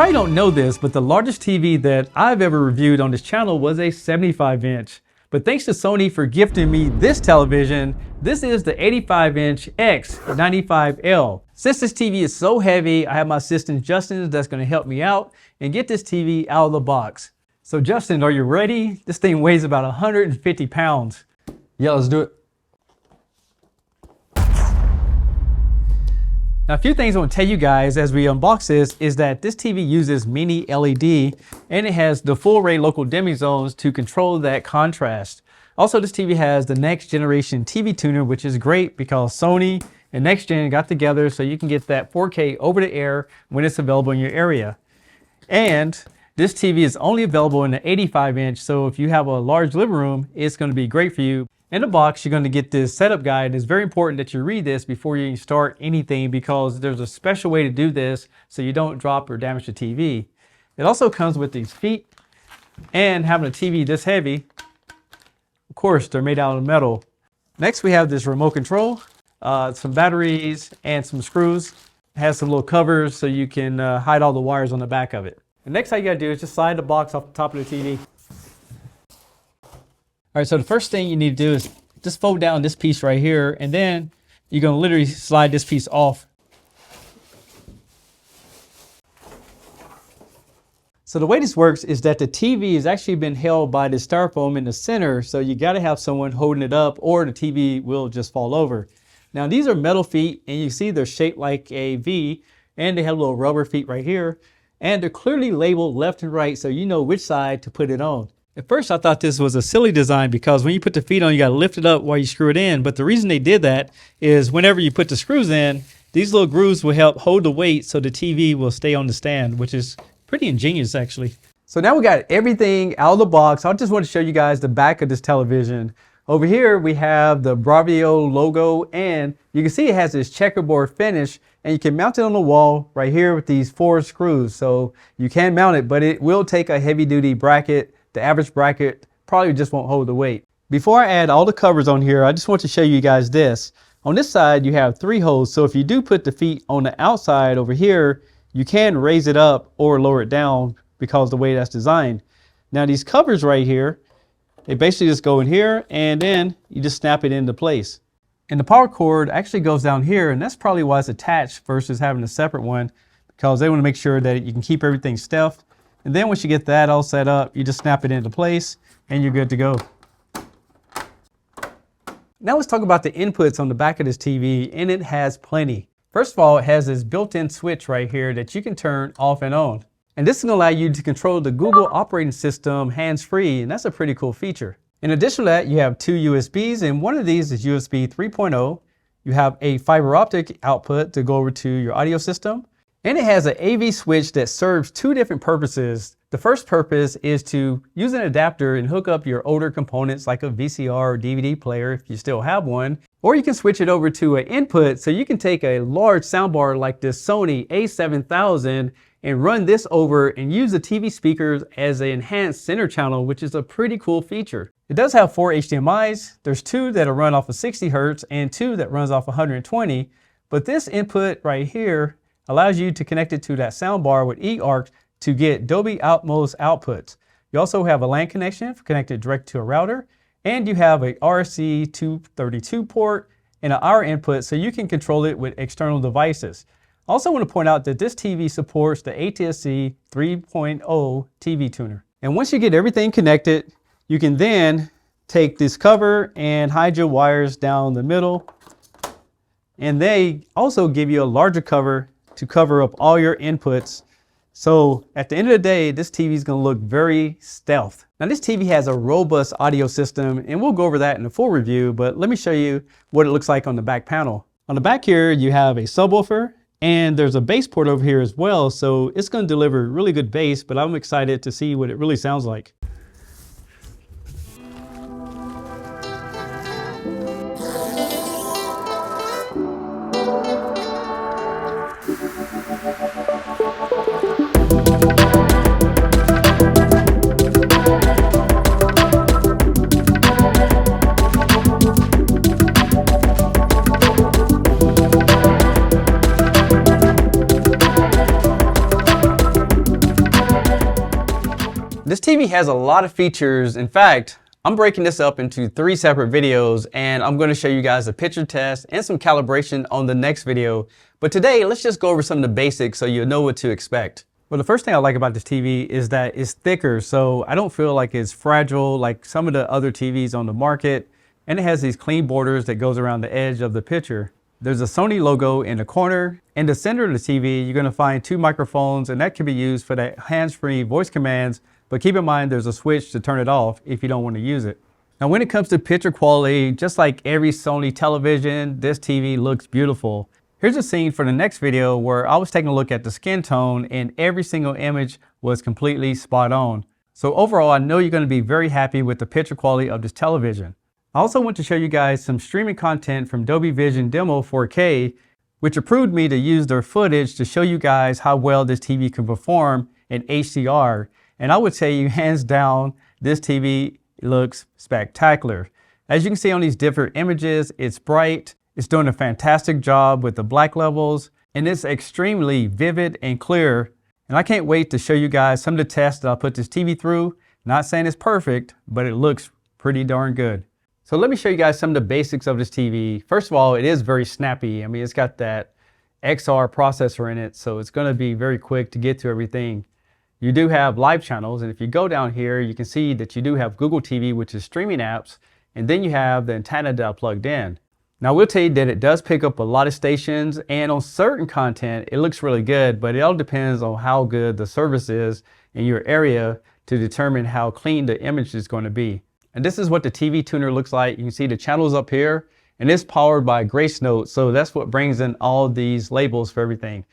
probably don't know this, but the largest TV that I've ever reviewed on this channel was a 75-inch. But thanks to Sony for gifting me this television, this is the 85-inch X95L. Since this TV is so heavy, I have my assistant Justin that's going to help me out and get this TV out of the box. So Justin, are you ready? This thing weighs about 150 pounds. Yeah, let's do it. Now, a few things I want to tell you guys as we unbox this is that this TV uses mini LED and it has the full array local dimming zones to control that contrast. Also, this TV has the next generation TV tuner, which is great because Sony and Next Gen got together so you can get that 4K over the air when it's available in your area. And this TV is only available in the 85-inch, so if you have a large living room, it's going to be great for you. In the box, you're going to get this setup guide. It's very important that you read this before you start anything because there's a special way to do this so you don't drop or damage the TV. It also comes with these feet, and having a TV this heavy, of course, they're made out of metal. Next, we have this remote control, some batteries, and some screws. It has some little covers so you can hide all the wires on the back of it. The next thing you gotta do is just slide the box off the top of the TV. All right, so the first thing you need to do is just fold down this piece right here, and then you're gonna literally slide this piece off. So the way this works is that the TV has actually been held by the styrofoam in the center, so you gotta have someone holding it up or the TV will just fall over. Now these are metal feet, and you see they're shaped like a V, and they have little rubber feet right here, and they're clearly labeled left and right so you know which side to put it on. At first, I thought this was a silly design because when you put the feet on, you got to lift it up while you screw it in. But the reason they did that is whenever you put the screws in, these little grooves will help hold the weight so the TV will stay on the stand, which is pretty ingenious, actually. So now we got everything out of the box. I just want to show you guys the back of this television. Over here, we have the Bravio logo, and you can see it has this checkerboard finish, and you can mount it on the wall right here with these 4 screws. So you can mount it, but it will take a heavy-duty bracket. The average bracket probably just won't hold the weight. Before I add all the covers on here, I just want to show you guys this. On this side, you have 3 holes. So if you do put the feet on the outside over here, you can raise it up or lower it down because of the way that's designed. Now these covers right here, they basically just go in here and then you just snap it into place. And the power cord actually goes down here, and that's probably why it's attached versus having a separate one, because they want to make sure that you can keep everything stuffed. And then once you get that all set up, you just snap it into place and you're good to go. Now let's talk about the inputs on the back of this TV, and it has plenty. First of all, it has this built-in switch right here that you can turn off and on. And this is gonna allow you to control the Google operating system hands-free, and that's a pretty cool feature. In addition to that, you have 2 USBs, and one of these is USB 3.0. You have a fiber optic output to go over to your audio system. And it has an AV switch that serves 2 different purposes. The first purpose is to use an adapter and hook up your older components like a VCR or DVD player if you still have one. Or you can switch it over to an input so you can take a large soundbar like this Sony A7000 and run this over and use the TV speakers as an enhanced center channel, which is a pretty cool feature. It does have 4 HDMIs. There's 2 that run off of 60 Hertz and 2 that runs off 120. But this input right here allows you to connect it to that soundbar with eARC to get Dolby Atmos outputs. You also have a LAN connection connected direct to a router, and you have a RC232 port and an IR input so you can control it with external devices. I also want to point out that this TV supports the ATSC 3.0 TV tuner. And once you get everything connected, you can then take this cover and hide your wires down the middle. And they also give you a larger cover to cover up all your inputs. So at the end of the day, this TV is going to look very stealth. Now this TV has a robust audio system, and we'll go over that in a full review, but let me show you what it looks like on the back panel. On the back here, you have a subwoofer, and there's a bass port over here as well. So it's going to deliver really good bass, but I'm excited to see what it really sounds like. TV has a lot of features. In fact, I'm breaking this up into 3 separate videos, and I'm going to show you guys a picture test and some calibration on the next video. But today, let's just go over some of the basics so you'll know what to expect. Well, the first thing I like about this TV is that it's thicker, so I don't feel like it's fragile like some of the other TVs on the market. And it has these clean borders that goes around the edge of the picture. There's a Sony logo in the corner. In the center of the TV, you're going to find 2 microphones, and that can be used for that hands-free voice commands. But keep in mind, there's a switch to turn it off if you don't want to use it. Now, when it comes to picture quality, just like every Sony television, this TV looks beautiful. Here's a scene for the next video where I was taking a look at the skin tone, and every single image was completely spot on. So overall, I know you're going to be very happy with the picture quality of this television. I also want to show you guys some streaming content from Dolby Vision Demo 4K, which approved me to use their footage to show you guys how well this TV can perform in HDR. And I would say, hands down, this TV looks spectacular. As you can see on these different images, it's bright, it's doing a fantastic job with the black levels, and it's extremely vivid and clear. And I can't wait to show you guys some of the tests that I'll put this TV through. Not saying it's perfect, but it looks pretty darn good. So let me show you guys some of the basics of this TV. First of all, it is very snappy. I mean, it's got that XR processor in it, so it's going to be very quick to get to everything. You do have live channels, and if you go down here, you can see that you do have Google TV, which is streaming apps, and then you have the antenna that I plugged in. Now, I will tell you that it does pick up a lot of stations, and on certain content, it looks really good, but it all depends on how good the service is in your area to determine how clean the image is going to be. And this is what the TV tuner looks like. You can see the channels up here, and it's powered by Grace Note, so that's what brings in all these labels for everything.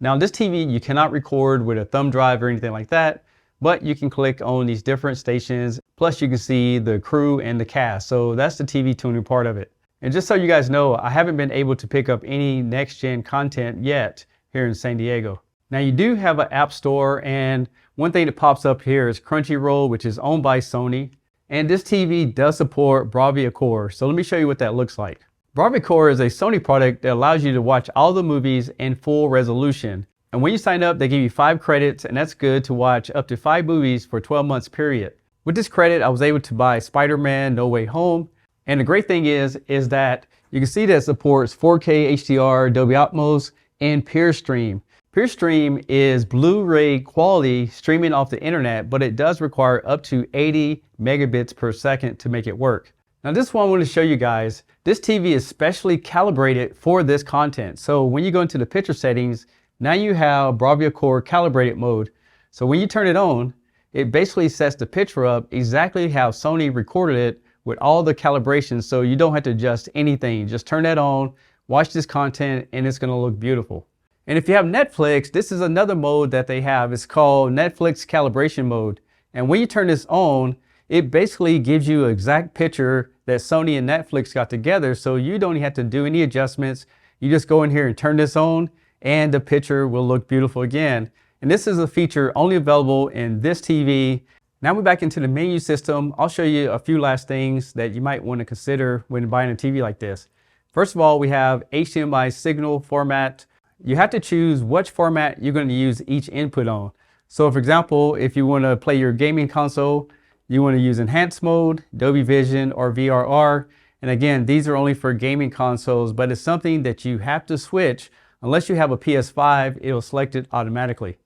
Now, this TV, you cannot record with a thumb drive or anything like that, but you can click on these different stations, plus you can see the crew and the cast, so that's the TV tuner part of it. And just so you guys know, I haven't been able to pick up any next-gen content yet here in San Diego. Now, you do have an app store, and one thing that pops up here is Crunchyroll, which is owned by Sony. And this TV does support Bravia Core, so let me show you what that looks like. Bravia Core is a Sony product that allows you to watch all the movies in full resolution. And when you sign up, they give you 5 credits, and that's good to watch up to 5 movies for 12 months period. With this credit, I was able to buy Spider-Man No Way Home. And the great thing is that you can see that it supports 4K HDR, Dolby Atmos, and PureStream. PureStream is Blu-ray quality streaming off the internet, but it does require up to 80 megabits per second to make it work. Now, this one I want to show you guys. This TV is specially calibrated for this content. So when you go into the picture settings, now you have Bravia Core calibrated mode. So when you turn it on, it basically sets the picture up exactly how Sony recorded it with all the calibrations, so you don't have to adjust anything. Just turn that on, watch this content, and it's going to look beautiful. And if you have Netflix, this is another mode that they have. It's called Netflix calibration mode. And when you turn this on, it basically gives you an exact picture that Sony and Netflix got together, so you don't have to do any adjustments. You just go in here and turn this on, and the picture will look beautiful again. And this is a feature only available in this TV. Now we're back into the menu system. I'll show you a few last things that you might want to consider when buying a TV like this. First of all, we have HDMI signal format. You have to choose which format you're going to use each input on. So for example, if you want to play your gaming console, you want to use enhanced mode, Dolby Vision, or VRR. And again, these are only for gaming consoles, but it's something that you have to switch. Unless you have a PS5, it'll select it automatically.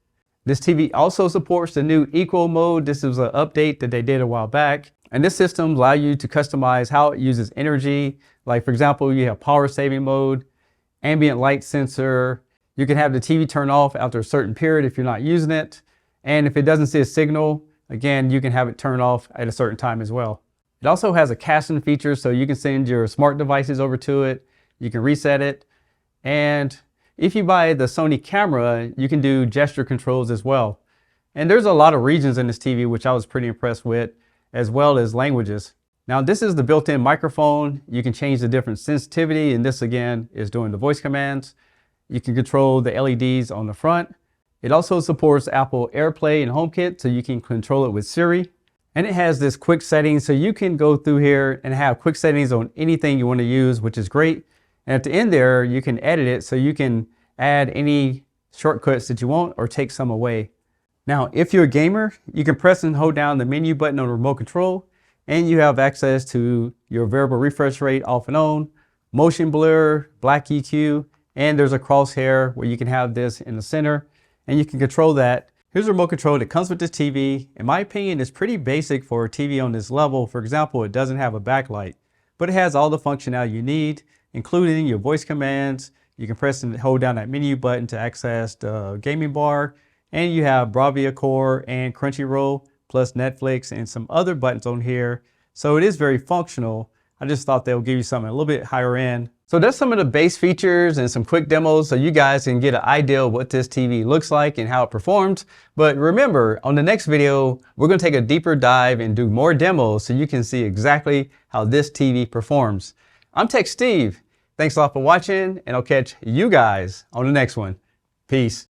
This TV also supports the new Eco mode. This is an update that they did a while back. And this system allows you to customize how it uses energy. Like for example, you have power saving mode, ambient light sensor. You can have the TV turn off after a certain period if you're not using it. And if it doesn't see a signal, again, you can have it turn off at a certain time as well. It also has a casting feature, so you can send your smart devices over to it. You can reset it. And if you buy the Sony camera, you can do gesture controls as well. And there's a lot of regions in this TV, which I was pretty impressed with, as well as languages. Now, this is the built-in microphone. You can change the different sensitivity, and this again is doing the voice commands. You can control the LEDs on the front. It also supports Apple AirPlay and HomeKit, so you can control it with Siri. And it has this quick settings, so you can go through here and have quick settings on anything you want to use, which is great. And at the end there, you can edit it, so you can add any shortcuts that you want or take some away. Now, if you're a gamer, you can press and hold down the menu button on the remote control, and you have access to your variable refresh rate off and on, motion blur, black EQ, and there's a crosshair where you can have this in the center, and you can control that. Here's a remote control that comes with this TV. In my opinion, it's pretty basic for a TV on this level. For example, it doesn't have a backlight, but it has all the functionality you need, including your voice commands. You can press and hold down that menu button to access the gaming bar, and you have Bravia Core and Crunchyroll, plus Netflix and some other buttons on here. So it is very functional. I just thought they'll give you something a little bit higher end. So that's some of the base features and some quick demos so you guys can get an idea of what this TV looks like and how it performs. But remember, on the next video, we're going to take a deeper dive and do more demos so you can see exactly how this TV performs. I'm Tech Steve. Thanks a lot for watching, and I'll catch you guys on the next one. Peace.